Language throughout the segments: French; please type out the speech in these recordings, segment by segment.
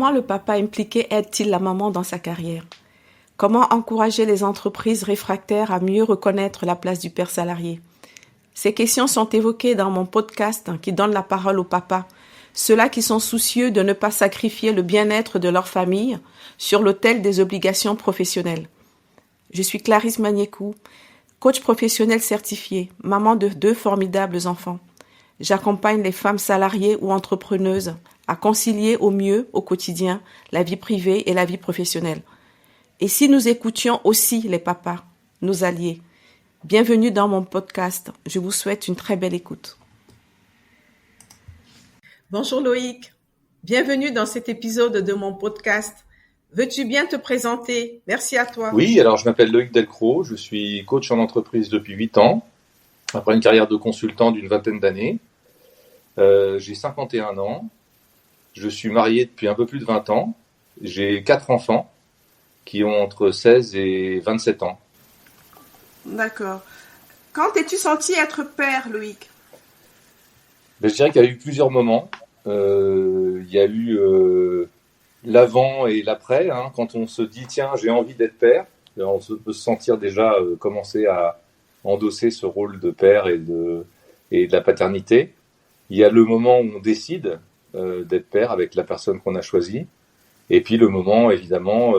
Comment le papa impliqué aide-t-il la maman dans sa carrière? Comment encourager les entreprises réfractaires à mieux reconnaître la place du père salarié? Ces questions sont évoquées dans mon podcast qui donne la parole aux papas, ceux-là qui sont soucieux de ne pas sacrifier le bien-être de leur famille sur l'autel des obligations professionnelles. Je suis Clarisse Magnécou, coach professionnel certifié, maman de 2 formidables enfants. J'accompagne les femmes salariées ou entrepreneuses à concilier au mieux au quotidien la vie privée et la vie professionnelle. Et si nous écoutions aussi les papas, nos alliés? Bienvenue dans mon podcast. Je vous souhaite une très belle écoute. Bonjour Loïc. Bienvenue dans cet épisode de mon podcast. Veux-tu bien te présenter? Merci à toi. Oui, alors je m'appelle Loïc Delcros, je suis coach en entreprise depuis 8 ans, après une carrière de consultant d'une 20aine d'années. J'ai 51 ans, je suis marié depuis un peu plus de 20 ans, j'ai 4 enfants qui ont entre 16 et 27 ans. D'accord. Quand t'es-tu senti être père, Loïc? Je dirais qu'il y a eu plusieurs moments. Il y a eu l'avant et l'après, hein, quand on se dit tiens j'ai envie d'être père, on peut se sentir déjà commencer à endosser ce rôle de père et de la paternité. Il y a le moment où on décide d'être père avec la personne qu'on a choisie, et puis le moment évidemment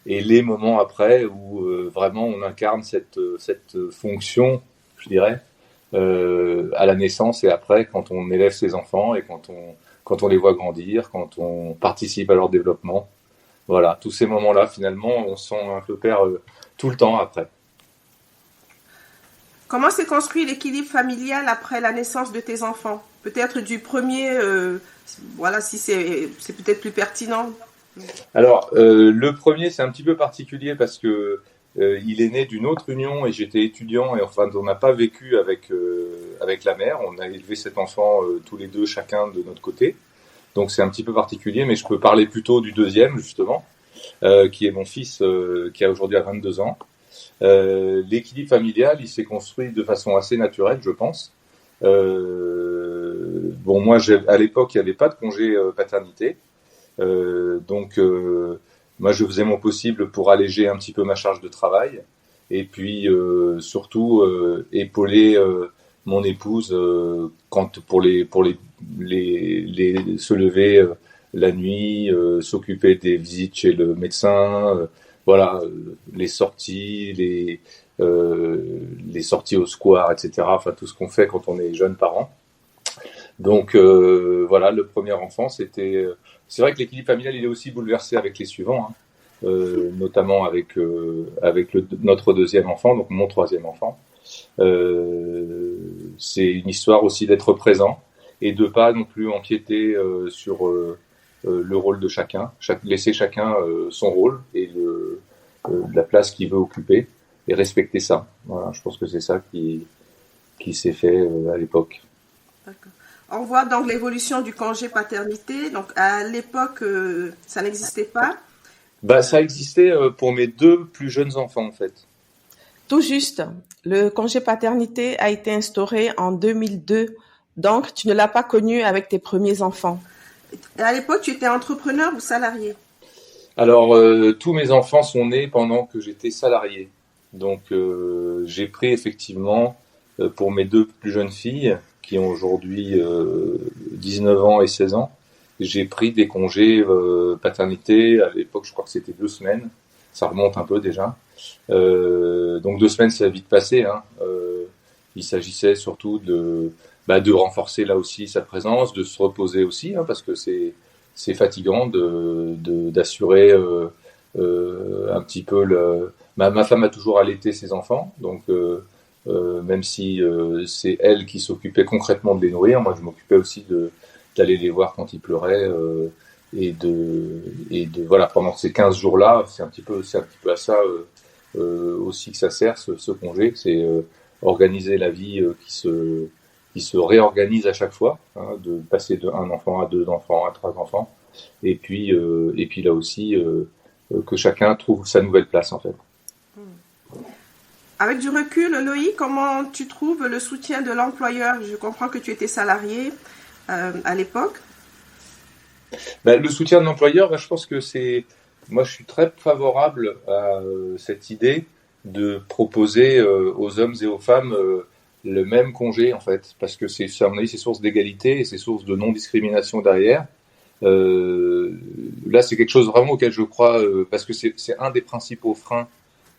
et les moments après où vraiment on incarne cette fonction, je dirais, à la naissance et après, quand on élève ses enfants et quand on les voit grandir, quand on participe à leur développement. Voilà, tous ces moments-là, finalement, on se sent un peu père tout le temps après. Comment s'est construit l'équilibre familial après la naissance de tes enfants? Peut-être du premier, voilà, si c'est peut-être plus pertinent. Alors, le premier, c'est un petit peu particulier parce que il est né d'une autre union et j'étais étudiant et enfin on n'a pas vécu avec la mère. On a élevé cet enfant tous les deux, chacun de notre côté. Donc c'est un petit peu particulier, mais je peux parler plutôt du deuxième justement, qui est mon fils qui a aujourd'hui 22 ans. L'équilibre familial, il s'est construit de façon assez naturelle, je pense. Bon, moi, à l'époque, il n'y avait pas de congé paternité. Donc, moi, je faisais mon possible pour alléger un petit peu ma charge de travail et puis surtout épauler mon épouse quand pour se lever la nuit, s'occuper des visites chez le médecin, voilà, les sorties, les sorties au square, etc. Enfin, tout ce qu'on fait quand on est jeune parent. Donc voilà, le premier enfant, c'est vrai que l'équilibre familial il est aussi bouleversé avec les suivants, hein, notamment avec notre deuxième enfant, donc mon troisième enfant. C'est une histoire aussi d'être présent et de pas non plus empiéter sur le rôle de chacun, laisser chacun son rôle et la place qu'il veut occuper et respecter ça. Voilà, je pense que c'est ça qui s'est fait à l'époque. D'accord. On voit donc l'évolution du congé paternité. Donc à l'époque, ça n'existait pas. Ça existait pour mes 2 plus jeunes enfants en fait. Tout juste. Le congé paternité a été instauré en 2002. Donc tu ne l'as pas connu avec tes premiers enfants. Et à l'époque, tu étais entrepreneur ou salarié? Alors tous mes enfants sont nés pendant que j'étais salarié. Donc j'ai pris effectivement pour mes 2 plus jeunes filles qui ont aujourd'hui 19 ans et 16 ans, j'ai pris des congés paternité. À l'époque, je crois que c'était 2 semaines. Ça remonte un peu déjà. Donc 2 semaines, c'est vite passé. Hein. Il s'agissait surtout de renforcer là aussi sa présence, de se reposer aussi, hein, parce que c'est fatigant d'assurer un petit peu ma femme a toujours allaité ses enfants, donc même si c'est elle qui s'occupait concrètement de les nourrir, moi je m'occupais aussi d'aller les voir quand ils pleuraient et de voilà, pendant ces 15 jours-là, c'est un petit peu à ça aussi que ça sert ce congé, c'est organiser la vie qui se réorganise à chaque fois, hein, de passer de 1 enfant à 2 enfants à 3 enfants, et puis là aussi que chacun trouve sa nouvelle place en fait. Avec du recul, Loïc, comment tu trouves le soutien de l'employeur? Je comprends que tu étais salarié à l'époque. Le soutien de l'employeur, je pense que moi je suis très favorable à cette idée de proposer aux hommes et aux femmes le même congé en fait, parce que à mon avis, c'est source d'égalité et c'est source de non-discrimination derrière. Là, c'est quelque chose vraiment auquel je crois, parce que c'est un des principaux freins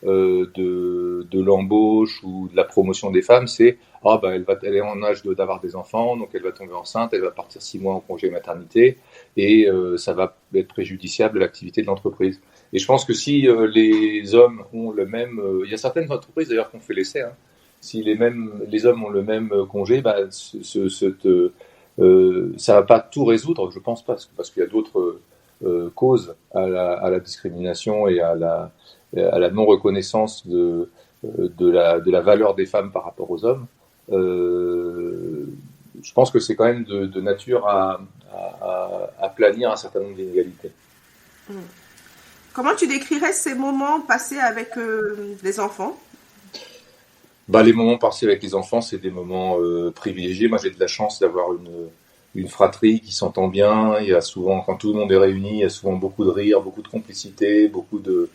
de l'embauche ou de la promotion des femmes, c'est elle est en âge d'avoir des enfants, donc elle va tomber enceinte, elle va partir 6 mois en congé maternité, et ça va être préjudiciable à l'activité de l'entreprise. Et je pense que si les hommes ont le même, il y a certaines entreprises d'ailleurs qui ont fait l'essai, hein, si les hommes ont le même congé, ça va pas tout résoudre, je pense pas, parce qu'il y a d'autres causes à la discrimination et à la non-reconnaissance de la valeur des femmes par rapport aux hommes. Je pense que c'est quand même de nature à planir un certain nombre d'inégalités. Comment tu décrirais ces moments passés avec les enfants? Les moments passés avec les enfants, c'est des moments privilégiés. Moi, j'ai de la chance d'avoir une fratrie qui s'entend bien. Il y a souvent, quand tout le monde est réuni, il y a souvent beaucoup de rire, beaucoup de complicité, beaucoup de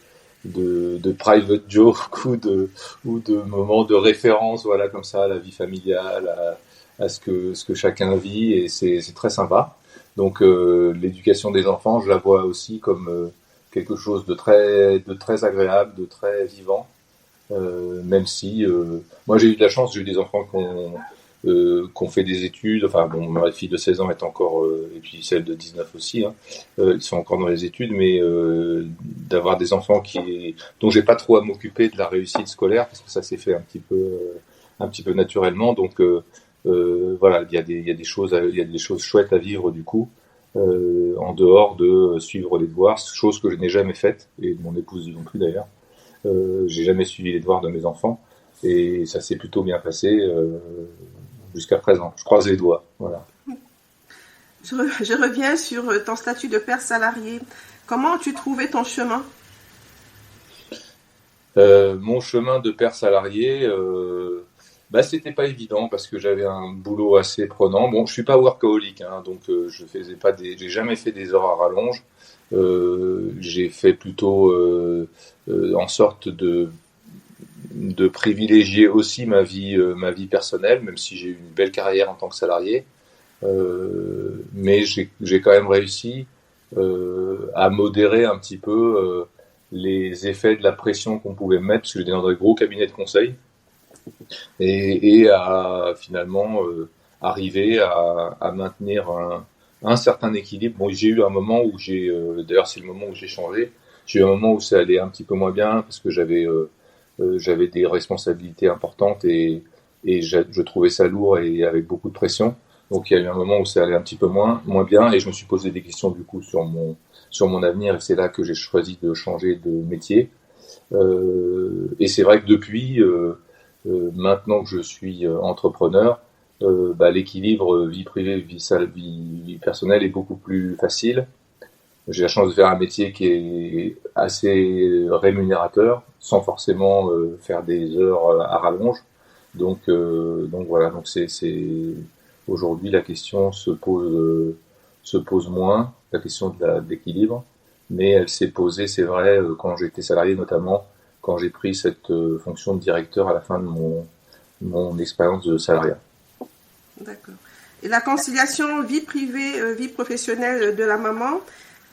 private joke ou de moments de référence, voilà, comme ça, à la vie familiale, à ce que chacun vit, et c'est très sympa. Donc l'éducation des enfants, je la vois aussi comme quelque chose de très agréable, de très vivant, même si moi j'ai eu de la chance, j'ai eu des enfants qui ont fait des études, enfin bon, ma fille de 16 ans est encore, et puis celle de 19 aussi, hein, ils sont encore dans les études, mais d'avoir des enfants dont j'ai pas trop à m'occuper de la réussite scolaire, parce que ça s'est fait un petit peu naturellement, donc voilà, il y a des choses chouettes à vivre du coup, en dehors de suivre les devoirs, chose que je n'ai jamais faite, et mon épouse non plus d'ailleurs. J'ai jamais suivi les devoirs de mes enfants, et ça s'est plutôt bien passé jusqu'à présent. Je croise les doigts. Voilà. Je reviens sur ton statut de père salarié. Comment as-tu trouvé ton chemin? Mon chemin de père salarié, c'était pas évident parce que j'avais un boulot assez prenant. Bon, je suis pas workaholic, hein, donc j'ai jamais fait des heures à rallonge. J'ai fait plutôt en sorte de privilégier aussi ma vie personnelle, même si j'ai eu une belle carrière en tant que salarié. Mais j'ai quand même réussi à modérer un petit peu les effets de la pression qu'on pouvait me mettre, parce que j'étais dans des gros cabinets de conseil, et à finalement arriver à maintenir un certain équilibre. Bon, j'ai eu un moment où d'ailleurs c'est le moment où j'ai changé, j'ai eu un moment où ça allait un petit peu moins bien, parce que j'avais des responsabilités importantes, et je trouvais ça lourd et avec beaucoup de pression. Donc il y a eu un moment où ça allait un petit peu moins bien, et je me suis posé des questions du coup sur mon avenir, et c'est là que j'ai choisi de changer de métier. Et c'est vrai que depuis, maintenant que je suis entrepreneur, l'équilibre vie privée, vie personnelle est beaucoup plus facile. J'ai la chance de faire un métier qui est assez rémunérateur, sans forcément faire des heures à rallonge. Donc voilà, donc aujourd'hui la question se pose moins, la question de l'équilibre, mais elle s'est posée, c'est vrai, quand j'étais salarié, notamment quand j'ai pris cette fonction de directeur à la fin de mon expérience de salariat. D'accord. Et la conciliation vie privée, vie professionnelle de la maman,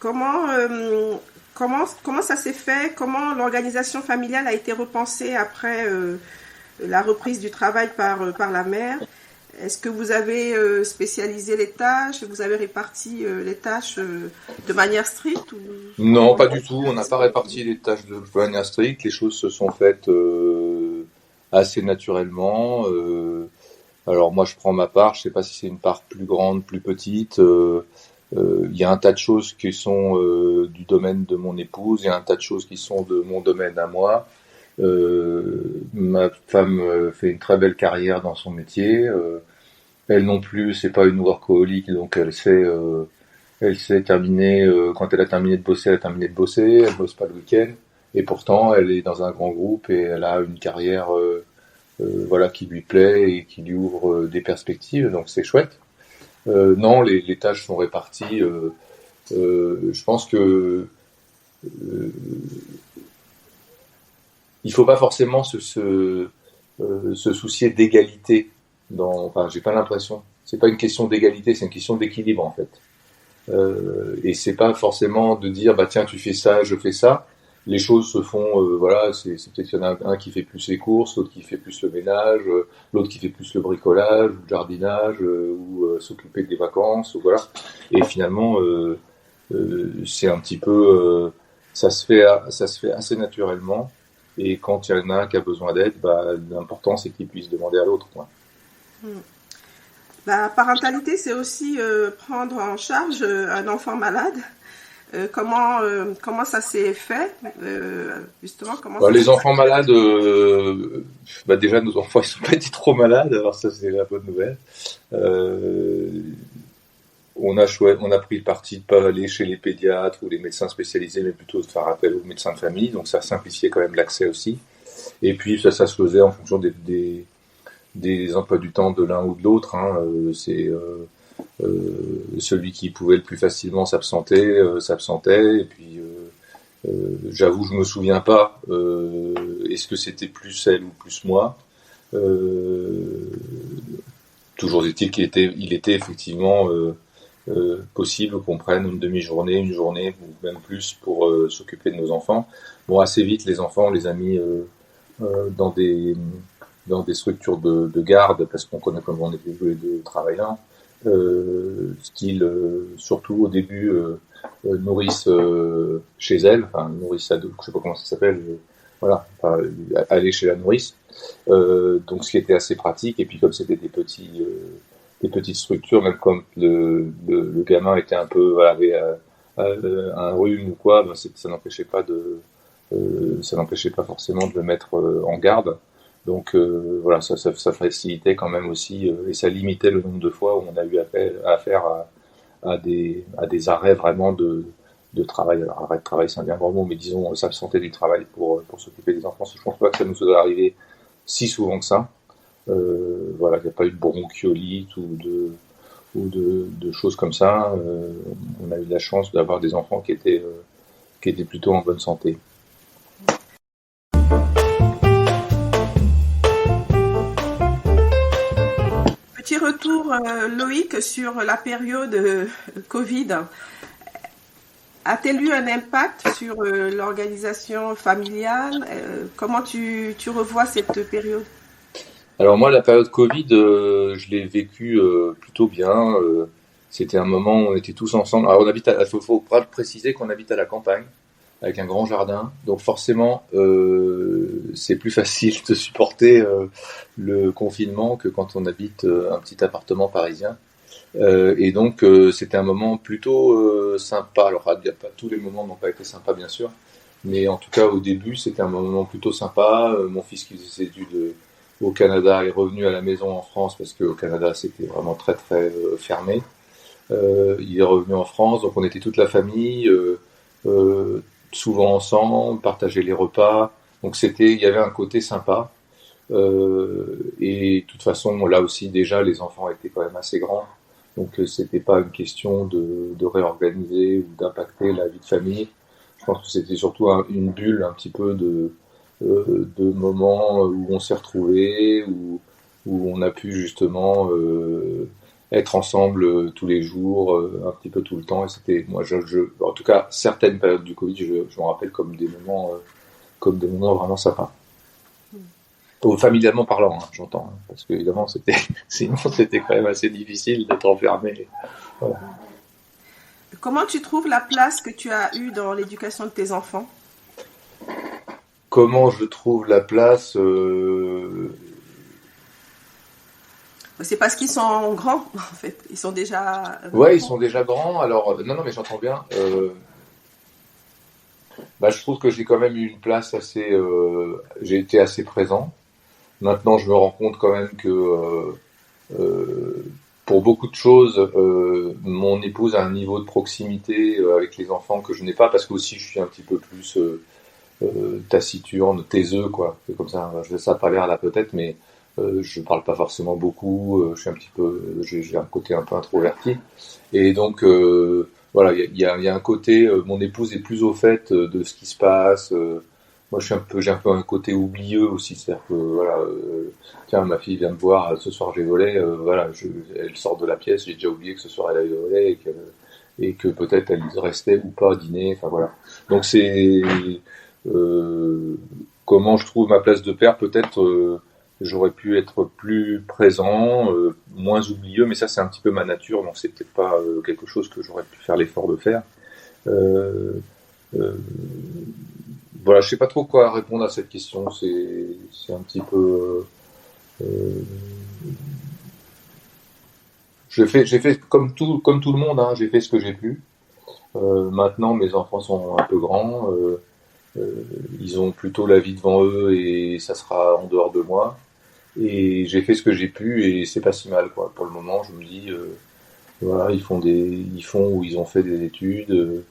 comment ça s'est fait? Comment l'organisation familiale a été repensée après la reprise du travail par la mère? Est-ce que vous avez spécialisé les tâches? Vous avez réparti les tâches de manière stricte? Non, pas du tout. On n'a pas réparti les tâches de manière stricte. Les choses se sont faites assez naturellement. Alors moi, je prends ma part. Je sais pas si c'est une part plus grande, plus petite. Il y a un tas de choses qui sont du domaine de mon épouse. Il y a un tas de choses qui sont de mon domaine à moi. Ma femme fait une très belle carrière dans son métier. Elle non plus, c'est pas une workaholic, donc elle sait terminer, quand elle a terminé de bosser, elle a terminé de bosser, elle bosse pas le week-end, et pourtant elle est dans un grand groupe et elle a une carrière voilà, qui lui plaît et qui lui ouvre des perspectives, donc c'est chouette. Non, les tâches sont réparties Je pense que il faut pas forcément se soucier d'égalité. Enfin, j'ai pas l'impression. C'est pas une question d'égalité, c'est une question d'équilibre en fait. Et c'est pas forcément de dire bah tiens tu fais ça, je fais ça. Les choses se font, voilà, c'est peut-être qu'il y en a un qui fait plus les courses, l'autre qui fait plus le ménage, l'autre qui fait plus le bricolage, ou le jardinage, ou s'occuper des vacances, ou voilà. Et finalement, c'est un petit peu, ça se fait assez naturellement. Et quand il y en a un qui a besoin d'aide, bah, l'important c'est qu'il puisse demander à l'autre, quoi. La parentalité, c'est aussi prendre en charge un enfant malade. Comment ça s'est fait justement comment Bah, ça les s'est enfants malades, bah déjà nos enfants ils sont pas été trop malades, alors ça c'est la bonne nouvelle. Euh, on a pris le parti de pas aller chez les pédiatres ou les médecins spécialisés, mais plutôt de faire appel aux médecins de famille, donc ça simplifiait quand même l'accès aussi. Et puis ça se faisait en fonction des emplois du temps de l'un ou de l'autre. Hein. Celui qui pouvait le plus facilement s'absentait, et puis j'avoue, je me souviens pas. Est-ce que c'était plus elle ou plus moi? Toujours est-il il était effectivement possible qu'on prenne une demi-journée, une journée ou même plus pour s'occuper de nos enfants. Bon, assez vite, les enfants, on les a mis dans des structures de garde parce qu'on connaît comment on était tous les deux travaillant. Style, surtout au début, nourrice chez elle, enfin nourrice ado, je sais pas comment ça s'appelle, voilà, enfin, aller chez la nourrice. Donc ce qui était assez pratique. Et puis comme c'était des petites structures, même quand le gamin était un peu voilà, avait un rhume ou quoi, ben ça n'empêchait pas forcément de le mettre en garde. Donc voilà, ça facilitait quand même aussi et ça limitait le nombre de fois où on a eu affaire à des arrêts vraiment de travail. Alors arrêt de travail, c'est un bien grand mot, mais disons s'absenter du travail pour s'occuper des enfants. Je pense pas que ça nous soit arrivé si souvent que ça. Voilà, il n'y a pas eu de bronchiolite ou de choses comme ça. On a eu la chance d'avoir des enfants qui étaient plutôt en bonne santé. Petit retour, Loïc, sur la période Covid. A-t-elle eu un impact sur l'organisation familiale? Comment tu revois cette période? Alors moi, la période Covid, je l'ai vécue plutôt bien. C'était un moment où on était tous ensemble. Alors faut préciser qu'on habite à la campagne, avec un grand jardin. Donc forcément, c'est plus facile de supporter le confinement que quand on habite un petit appartement parisien. Et donc c'était un moment plutôt sympa. Alors tous les moments n'ont pas été sympas bien sûr, mais en tout cas au début c'était un moment plutôt sympa. Mon fils qui faisait ses études au Canada est revenu à la maison en France parce qu'au Canada c'était vraiment très très fermé. Il est revenu en France, donc on était toute la famille, souvent ensemble, partager les repas. Donc il y avait un côté sympa. Et de toute façon, là aussi déjà les enfants étaient quand même assez grands. Donc c'était pas une question de réorganiser ou d'impacter la vie de famille. Je pense que c'était surtout une bulle un petit peu de moments où on s'est retrouvés, où on a pu justement être ensemble tous les jours, un petit peu tout le temps. Et c'était, moi, en tout cas, certaines périodes du Covid, je m'en rappelle comme des moments vraiment sympas. Familialement parlant, hein, j'entends, hein, parce que évidemment sinon c'était quand même assez difficile d'être enfermé. Voilà. Comment tu trouves la place que tu as eue dans l'éducation de tes enfants? Comment je trouve la place C'est parce qu'ils sont grands, en fait. Ils sont déjà Ouais, ils sont déjà grands. Alors non, mais j'entends bien. Bah, je trouve que j'ai quand même eu une place assez. J'ai été assez présent. Maintenant, je me rends compte quand même que pour beaucoup de choses, mon épouse a un niveau de proximité avec les enfants que je n'ai pas parce que aussi je suis un petit peu plus taciturne, taiseux, quoi. C'est comme ça. Ça a pas l'air là peut-être, mais je parle pas forcément beaucoup. Je suis un petit peu, j'ai un côté un peu introverti, et donc voilà, il y a un côté, mon épouse est plus au fait de ce qui se passe. Moi, j'ai un peu un côté oublieux aussi, c'est-à-dire que voilà, tiens, ma fille vient me voir, ce soir j'ai volé, voilà, elle sort de la pièce, j'ai déjà oublié que ce soir elle avait volé et que peut-être elle restait ou pas dîner, enfin voilà. Donc c'est comment je trouve ma place de père, peut-être j'aurais pu être plus présent, moins oublieux, mais ça c'est un petit peu ma nature, donc c'est peut-être pas quelque chose que j'aurais pu faire l'effort de faire. Euh, euh, voilà, je sais pas trop quoi répondre à cette question. C'est un petit peu. Euh, j'ai fait comme tout le monde. Hein, j'ai fait ce que j'ai pu. Maintenant, mes enfants sont un peu grands. Ils ont plutôt la vie devant eux et ça sera en dehors de moi. Et j'ai fait ce que j'ai pu et c'est pas si mal quoi. Pour le moment, je me dis voilà, ils font ou ils ont fait des études.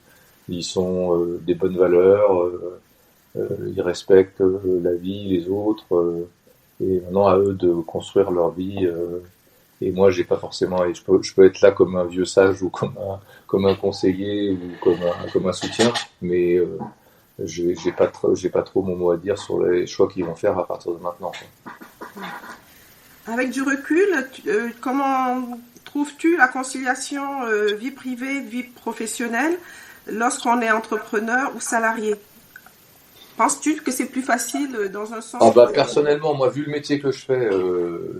Ils sont des bonnes valeurs. Ils respectent la vie, les autres, et maintenant à eux de construire leur vie. Et moi, j'ai pas forcément, et je peux être là comme un vieux sage ou comme un conseiller ou comme un soutien, mais j'ai pas trop mon mot à dire sur les choix qu'ils vont faire à partir de maintenant. Quoi. Avec du recul, comment trouves-tu la conciliation vie privée, vie professionnelle lorsqu'on est entrepreneur ou salarié? Penses-tu que c'est plus facile dans un Ah sens bah personnellement, moi, vu le métier que je fais,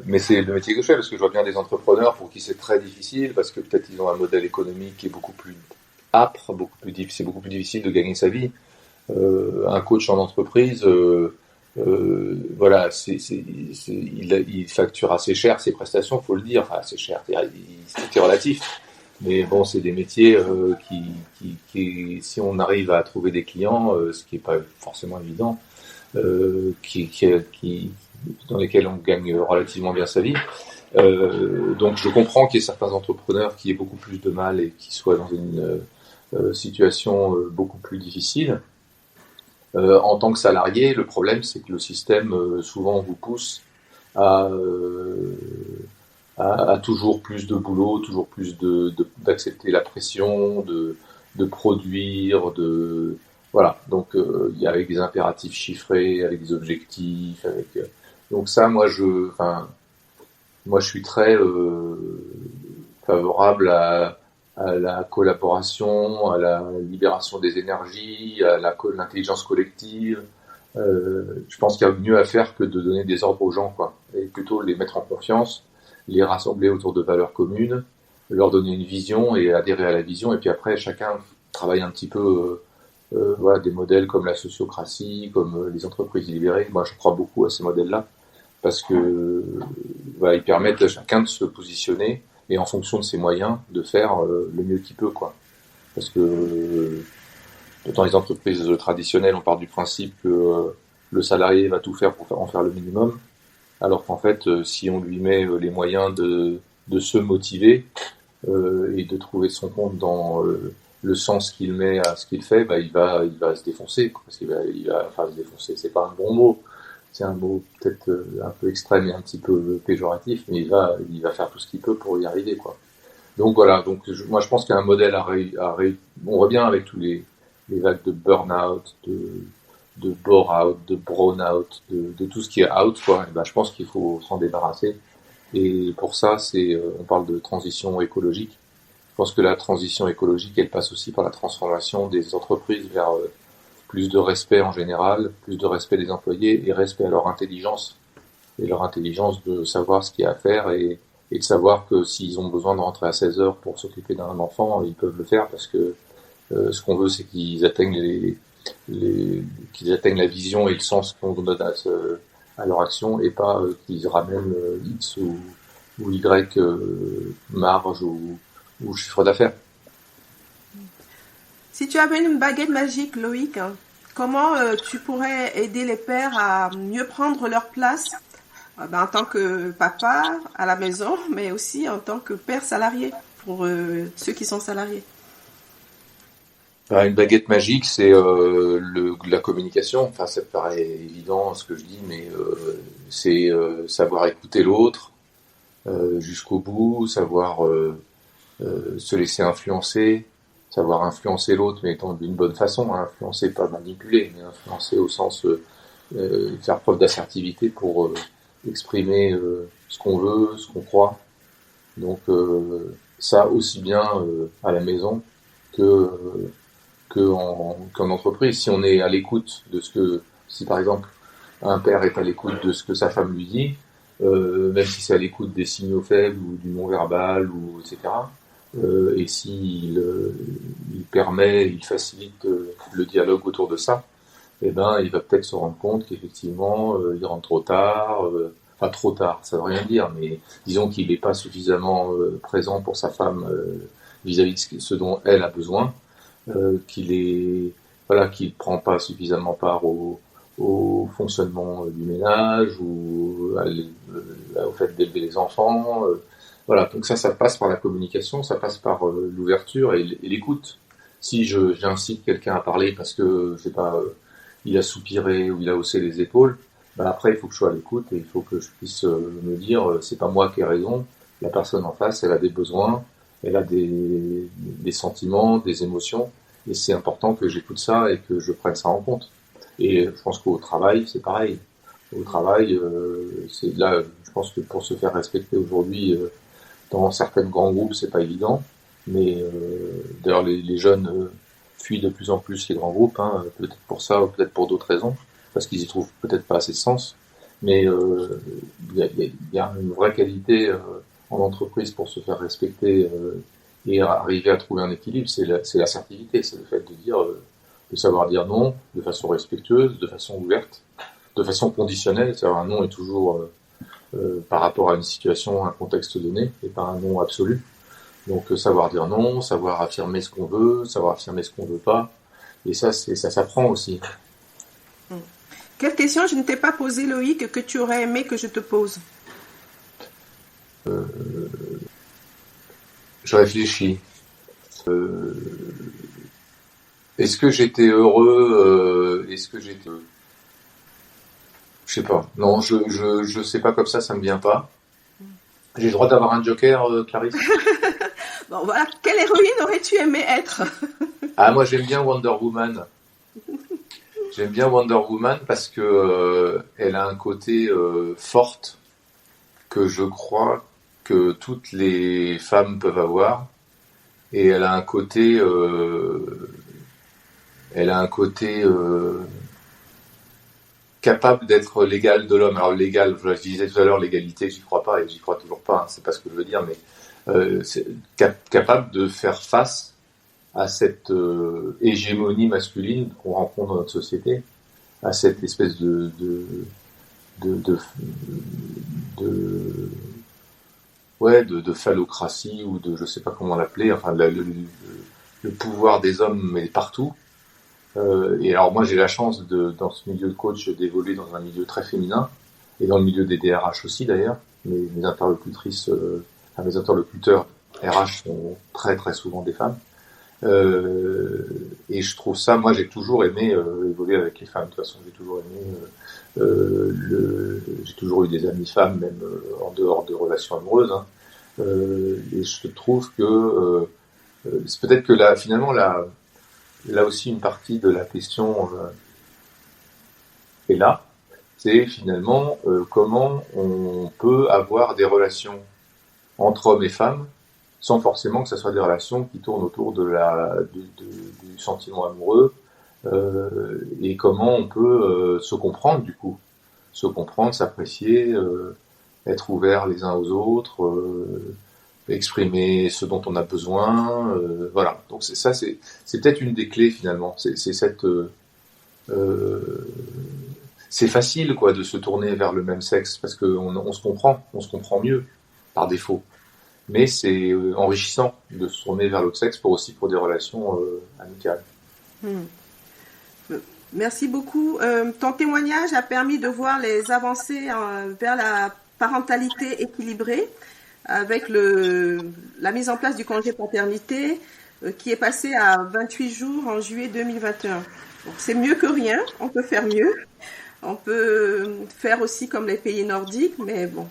mais c'est le métier que je fais parce que je vois bien des entrepreneurs pour qui c'est très difficile parce que peut-être ils ont un modèle économique qui est beaucoup plus âpre, c'est beaucoup plus difficile de gagner sa vie. Un coach en entreprise, voilà, il facture assez cher ses prestations, faut le dire. Enfin, assez cher, c'est relatif. Mais bon, c'est des métiers si on arrive à trouver des clients, ce qui est pas forcément évident, qui, dans lesquels on gagne relativement bien sa vie. Donc je comprends qu'il y ait certains entrepreneurs qui aient beaucoup plus de mal et qui soient dans une situation beaucoup plus difficile. En tant que salarié, le problème c'est que le système souvent vous pousse à, à toujours plus de boulot, toujours plus d'accepter la pression, de produire, de voilà. Donc il y a avec des impératifs chiffrés, avec des objectifs, avec donc ça, moi je suis très favorable à la collaboration, à la libération des énergies, à l'intelligence collective. Je pense qu'il y a mieux à faire que de donner des ordres aux gens, quoi, et plutôt les mettre en confiance, les rassembler autour de valeurs communes, leur donner une vision et adhérer à la vision, et puis après chacun travaille un petit peu, voilà, des modèles comme la sociocratie, comme les entreprises libérées. Moi, je crois beaucoup à ces modèles-là parce que voilà, ils permettent à chacun de se positionner et en fonction de ses moyens de faire le mieux qu'il peut, quoi. Parce que dans les entreprises traditionnelles, on part du principe que le salarié va tout faire pour en faire le minimum, alors qu'en fait, si on lui met les moyens de se motiver et de trouver son compte dans le sens qu'il met à ce qu'il fait, bah, il va se défoncer, quoi, parce il va, enfin, se défoncer, c'est pas un bon mot, c'est un mot peut-être un peu extrême et un petit peu péjoratif, mais il va faire tout ce qu'il peut pour y arriver, quoi. Donc voilà, donc moi je pense qu'il y a un modèle on revient avec tous les vagues de burn-out, de bore-out, de brown-out, de tout ce qui est out, quoi. Et ben, je pense qu'il faut s'en débarrasser. Et pour ça, on parle de transition écologique. Je pense que la transition écologique, elle passe aussi par la transformation des entreprises vers plus de respect en général, plus de respect des employés et respect à leur intelligence. Et leur intelligence de savoir ce qu'il y a à faire et de savoir que s'ils ont besoin de rentrer à 16 heures pour s'occuper d'un enfant, ils peuvent le faire parce que ce qu'on veut, c'est qu'ils atteignent qu'ils atteignent la vision et le sens qu'on donne à leur action et pas qu'ils ramènent X ou Y marge ou chiffre d'affaires. Si tu avais une baguette magique, Loïc, hein, comment tu pourrais aider les pères à mieux prendre leur place en tant que papa à la maison, mais aussi en tant que père salarié pour ceux qui sont salariés? Une baguette magique, c'est la communication. Enfin, ça me paraît évident ce que je dis, mais c'est savoir écouter l'autre jusqu'au bout, savoir se laisser influencer, savoir influencer l'autre, mais d'une bonne façon, hein, influencer, pas manipuler, mais influencer au sens faire preuve d'assertivité pour exprimer ce qu'on veut, ce qu'on croit. Donc ça aussi bien à la maison que qu'en entreprise. Si on est à l'écoute de ce que, si par exemple un père est à l'écoute de ce que sa femme lui dit, même si c'est à l'écoute des signaux faibles ou du non-verbal ou etc. Et s'il il permet, il facilite le dialogue autour de ça, eh ben il va peut-être se rendre compte qu'effectivement il rentre trop tard. Enfin trop tard, ça veut rien dire, mais disons qu'il n'est pas suffisamment présent pour sa femme vis-à-vis de ce dont elle a besoin, qu'il prend pas suffisamment part au fonctionnement du ménage ou au fait d'élever les enfants. Voilà, donc ça passe par la communication, ça passe par l'ouverture et l'écoute. Si j'incite quelqu'un à parler parce que je sais pas, il a soupiré ou il a haussé les épaules, bah après il faut que je sois à l'écoute et il faut que je puisse me dire c'est pas moi qui ai raison, la personne en face elle a des besoins, elle a des sentiments, des émotions et c'est important que j'écoute ça et que je prenne ça en compte. Et je pense qu'au travail c'est pareil. Au travail, c'est là, je pense que pour se faire respecter aujourd'hui dans certains grands groupes, c'est pas évident. Mais d'ailleurs, les jeunes fuient de plus en plus les grands groupes, hein, peut-être pour ça, ou peut-être pour d'autres raisons, parce qu'ils y trouvent peut-être pas assez de sens. Mais y a une vraie qualité en entreprise pour se faire respecter et arriver à trouver un équilibre, c'est l'assertivité, c'est le fait de dire, de savoir dire non de façon respectueuse, de façon ouverte, de façon conditionnelle. C'est-à-dire un non est toujours par rapport à une situation, un contexte donné, et pas un non absolu. Donc savoir dire non, savoir affirmer ce qu'on veut, savoir affirmer ce qu'on veut pas, et ça s'apprend aussi. Quelle question je ne t'ai pas posée, Loïc, que tu aurais aimé que je te pose? Je réfléchis. Est-ce que j'étais heureux? Est-ce que j'étais... Je sais pas. Non, je sais pas, comme ça me vient pas. J'ai le droit d'avoir un joker, Clarisse? Bon, voilà. Quelle héroïne aurais-tu aimé être? Ah, moi j'aime bien Wonder Woman. J'aime bien Wonder Woman parce que elle a un côté forte que je crois que toutes les femmes peuvent avoir, et elle a un côté capable d'être l'égal de l'homme. Alors l'égal, je disais tout à l'heure, l'égalité, j'y crois pas et j'y crois toujours pas. Hein, c'est pas ce que je veux dire, mais c'est capable de faire face à cette hégémonie masculine qu'on rencontre dans notre société, à cette espèce de phallocratie ou de je sais pas comment l'appeler, enfin le pouvoir des hommes est partout. Et alors moi j'ai la chance dans ce milieu de coach d'évoluer dans un milieu très féminin et dans le milieu des DRH aussi d'ailleurs. Mes interlocutrices, mes interlocuteurs RH sont très très souvent des femmes. Et je trouve ça, moi j'ai toujours aimé évoluer avec les femmes. De toute façon j'ai toujours aimé j'ai toujours eu des amies femmes, même en dehors de relations amoureuses. Hein. Et je trouve que c'est peut-être que là, finalement, là aussi une partie de la question est là. C'est finalement comment on peut avoir des relations entre hommes et femmes sans forcément que ce soit des relations qui tournent autour du sentiment amoureux, et comment on peut se comprendre du coup. Se comprendre, s'apprécier, être ouvert les uns aux autres, exprimer ce dont on a besoin, voilà. Donc c'est peut-être une des clés finalement. C'est facile quoi de se tourner vers le même sexe parce qu'on se comprend mieux par défaut. Mais c'est enrichissant de se tourner vers l'autre sexe pour des relations amicales. Merci beaucoup. Ton témoignage a permis de voir les avancées vers la parentalité équilibrée avec la mise en place du congé paternité qui est passé à 28 jours en juillet 2021. Donc, c'est mieux que rien, on peut faire mieux. On peut faire aussi comme les pays nordiques, mais bon,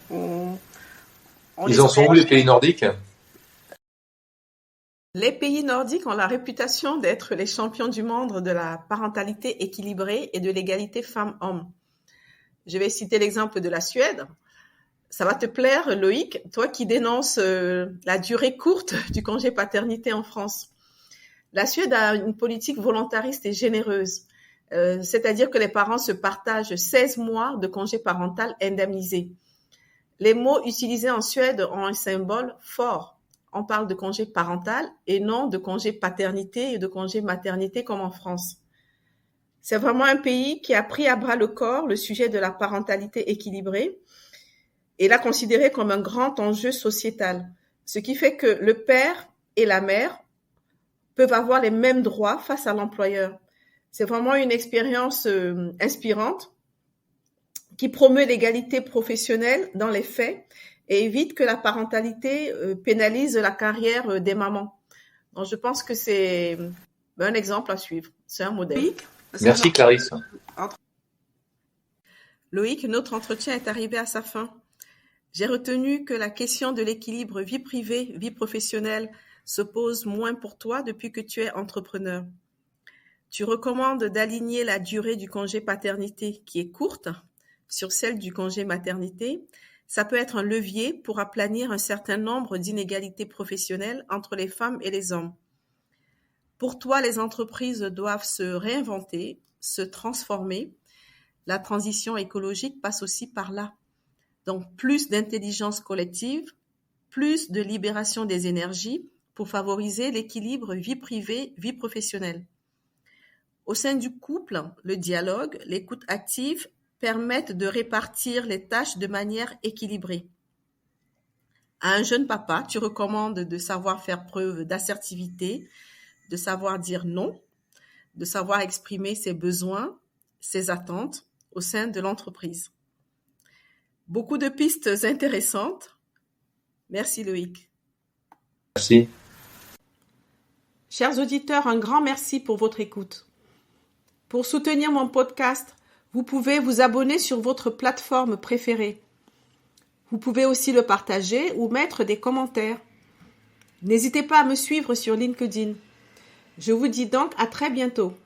Ils en sont où les pays nordiques? Les pays nordiques ont la réputation d'être les champions du monde de la parentalité équilibrée et de l'égalité femmes-hommes. Je vais citer l'exemple de la Suède. Ça va te plaire, Loïc, toi qui dénonces la durée courte du congé paternité en France. La Suède a une politique volontariste et généreuse, c'est-à-dire que les parents se partagent 16 mois de congé parental indemnisé. Les mots utilisés en Suède ont un symbole fort. On parle de congé parental et non de congé paternité et de congé maternité comme en France. C'est vraiment un pays qui a pris à bras le corps le sujet de la parentalité équilibrée et l'a considéré comme un grand enjeu sociétal, ce qui fait que le père et la mère peuvent avoir les mêmes droits face à l'employeur. C'est vraiment une expérience inspirante qui promeut l'égalité professionnelle dans les faits et évite que la parentalité pénalise la carrière des mamans. Donc, je pense que c'est un exemple à suivre. C'est un modèle. Merci Clarisse. Loïc, notre entretien est arrivé à sa fin. J'ai retenu que la question de l'équilibre vie privée, vie professionnelle se pose moins pour toi depuis que tu es entrepreneur. Tu recommandes d'aligner la durée du congé paternité, qui est courte, sur celle du congé maternité. Ça peut être un levier pour aplanir un certain nombre d'inégalités professionnelles entre les femmes et les hommes. Pour toi, les entreprises doivent se réinventer, se transformer. La transition écologique passe aussi par là. Donc, plus d'intelligence collective, plus de libération des énergies pour favoriser l'équilibre vie privée, vie professionnelle. Au sein du couple, le dialogue, l'écoute active permettent de répartir les tâches de manière équilibrée. À un jeune papa, tu recommandes de savoir faire preuve d'assertivité, de savoir dire non, de savoir exprimer ses besoins, ses attentes au sein de l'entreprise. Beaucoup de pistes intéressantes. Merci Loïc. Merci. Chers auditeurs, un grand merci pour votre écoute. Pour soutenir mon podcast, vous pouvez vous abonner sur votre plateforme préférée. Vous pouvez aussi le partager ou mettre des commentaires. N'hésitez pas à me suivre sur LinkedIn. Je vous dis donc à très bientôt.